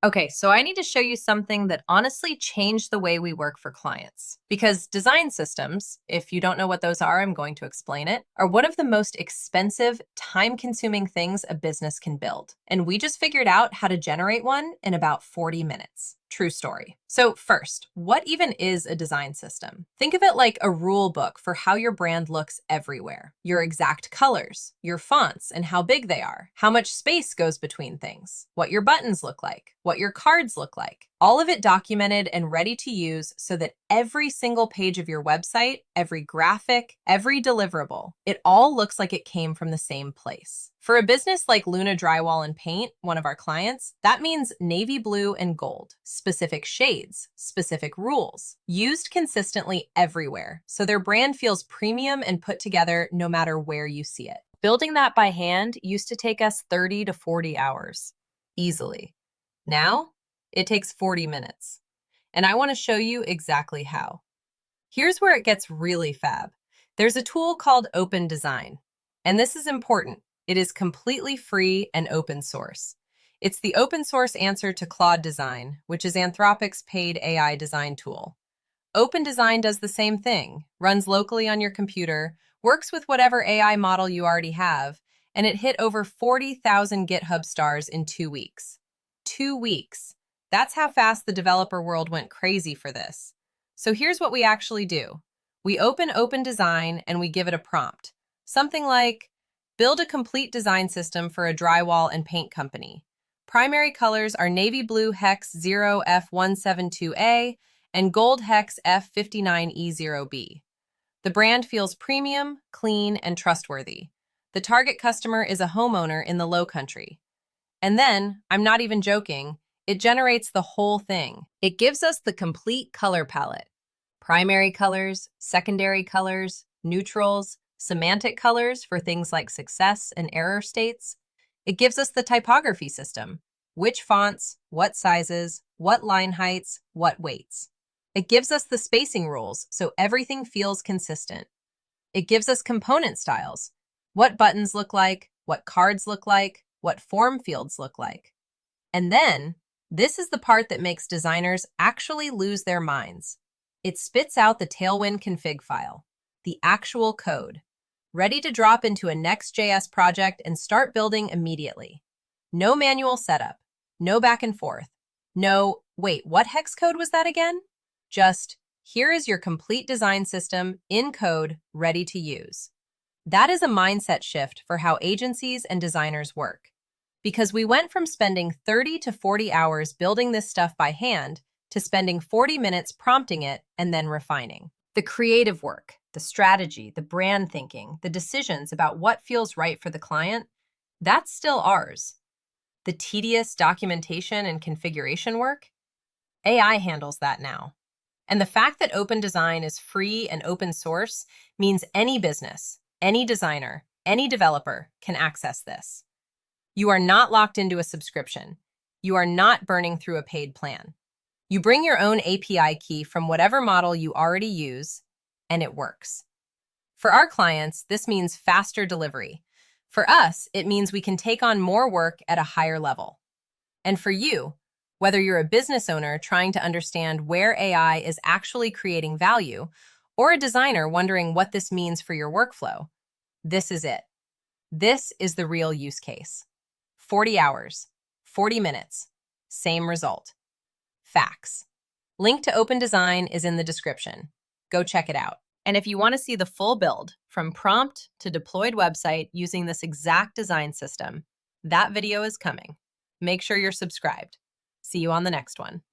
Okay, so I need to show you something that honestly changed the way we work for clients. Because design systems, if you don't know what those are, I'm going to explain it, are one of the most expensive, time-consuming things a business can build. And we just figured out how to generate one in about 40 minutes. True story. So first, what even is a design system? Think of it like a rule book for how your brand looks everywhere. Your exact colors, your fonts and how big they are, how much space goes between things, what your buttons look like, what your cards look like. All of it documented and ready to use so that every single page of your website, every graphic, every deliverable, it all looks like it came from the same place. For a business like Luna Drywall and Paint, one of our clients, that means navy blue and gold, specific shades, specific rules, used consistently everywhere, so their brand feels premium and put together no matter where you see it. Building that by hand used to take us 30 to 40 hours, easily. Now, it takes 40 minutes. And I want to show you exactly how. Here's where it gets really fab. There's a tool called Open Design, and this is important. It is completely free and open source. It's the open source answer to Claude Design, which is Anthropic's paid AI design tool. Open Design does the same thing, runs locally on your computer, works with whatever AI model you already have, and it hit over 40,000 GitHub stars in 2 weeks. 2 weeks. That's how fast the developer world went crazy for this. So here's what we actually do. We open Open Design and we give it a prompt. Something like, build a complete design system for a drywall and paint company. Primary colors are navy blue hex 0F172A and gold hex F59E0B. The brand feels premium, clean, and trustworthy. The target customer is a homeowner in the Low Country. And then, I'm not even joking, it generates the whole thing. It gives us the complete color palette. Primary colors, secondary colors, neutrals, semantic colors for things like success and error states. It gives us the typography system, which fonts, what sizes, what line heights, what weights. It gives us the spacing rules so everything feels consistent. It gives us component styles, what buttons look like, what cards look like, what form fields look like. And then, this is the part that makes designers actually lose their minds. It spits out the Tailwind config file, the actual code, ready to drop into a Next.js project and start building immediately. No manual setup, no back and forth, no, wait, what hex code was that again? Just, here is your complete design system in code, ready to use. That is a mindset shift for how agencies and designers work. Because we went from spending 30 to 40 hours building this stuff by hand to spending 40 minutes prompting it and then refining. The creative work, the strategy, the brand thinking, the decisions about what feels right for the client, that's still ours. The tedious documentation and configuration work, AI handles that now. And the fact that Open Design is free and open source means any business, any designer, any developer can access this. You are not locked into a subscription. You are not burning through a paid plan. You bring your own API key from whatever model you already use, and it works. For our clients, this means faster delivery. For us, it means we can take on more work at a higher level. And for you, whether you're a business owner trying to understand where AI is actually creating value, or a designer wondering what this means for your workflow, this is it. This is the real use case. 40 hours, 40 minutes, same result. Facts. Link to Open Design is in the description. Go check it out. And if you want to see the full build, from prompt to deployed website using this exact design system, that video is coming. Make sure you're subscribed. See you on the next one.